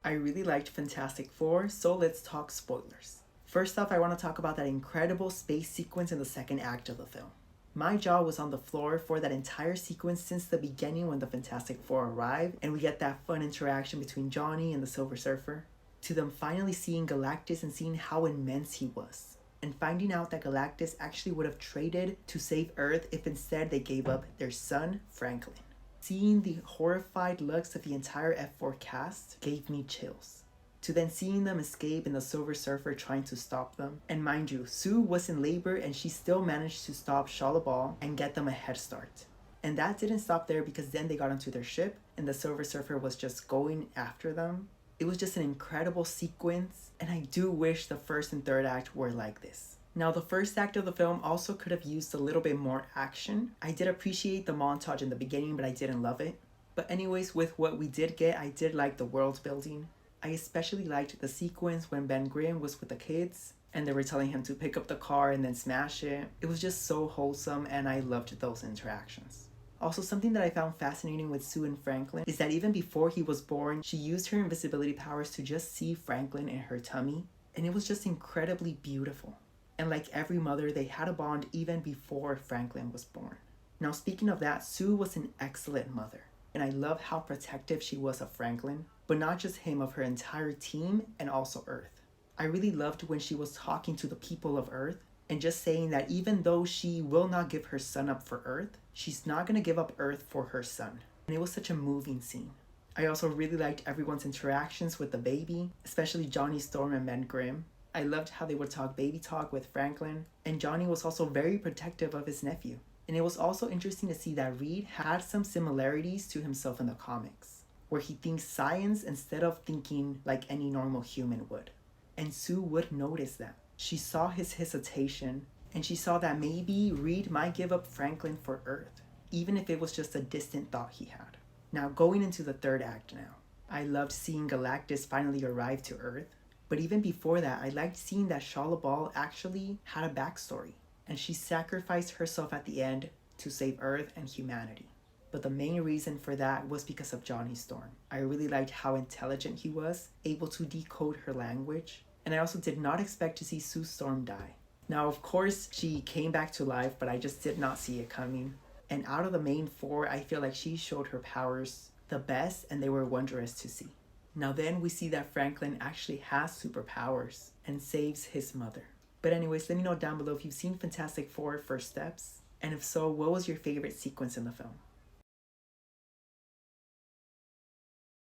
I really liked Fantastic Four, so let's talk spoilers. First off, I want to talk about that incredible space sequence in the second act of the film. My jaw was on the floor for that entire sequence since the beginning when the Fantastic Four arrived and we get that fun interaction between Johnny and the Silver Surfer, to them finally seeing Galactus and seeing how immense he was, and finding out that Galactus actually would have traded to save Earth if instead they gave up their son, Franklin. Seeing the horrified looks of the entire F4 cast gave me chills. To then seeing them escape and the Silver Surfer trying to stop them. And mind you, Sue was in labor and she still managed to stop Shalla and get them a head start. And that didn't stop there because then they got onto their ship and the Silver Surfer was just going after them. It was just an incredible sequence, and I do wish the first and third act were like this. Now, the first act of the film also could have used a little bit more action. I did appreciate the montage in the beginning, but I didn't love it. But anyways, with what we did get, I did like the world building. I especially liked the sequence when Ben Grimm was with the kids and they were telling him to pick up the car and then smash it. It was just so wholesome and I loved those interactions. Also, something that I found fascinating with Sue and Franklin is that even before he was born, she used her invisibility powers to just see Franklin in her tummy, and it was just incredibly beautiful. And like every mother, they had a bond even before Franklin was born. Now, speaking of that, Sue was an excellent mother, and I love how protective she was of Franklin, but not just him, of her entire team and also Earth. I really loved when she was talking to the people of Earth and just saying that even though she will not give her son up for Earth, she's not going to give up Earth for her son. And it was such a moving scene. I also really liked everyone's interactions with the baby, especially Johnny Storm and Ben Grimm. I loved how they would talk baby talk with Franklin, and Johnny was also very protective of his nephew. And it was also interesting to see that Reed had some similarities to himself in the comics, where he thinks science instead of thinking like any normal human would. And Sue would notice that. She saw his hesitation, and she saw that maybe Reed might give up Franklin for Earth, even if it was just a distant thought he had. Now, going into the third act now, I loved seeing Galactus finally arrive to Earth, but even before that, I liked seeing that Shalla actually had a backstory, and she sacrificed herself at the end to save Earth and humanity. But the main reason for that was because of Johnny Storm. I really liked how intelligent he was, able to decode her language, and I also did not expect to see Sue Storm die. Now, of course, she came back to life, but I just did not see it coming. And out of the main four, I feel like she showed her powers the best, and they were wondrous to see. Now then, we see that Franklin actually has superpowers and saves his mother. But anyways, let me know down below if you've seen Fantastic Four First Steps, and if so, what was your favorite sequence in the film?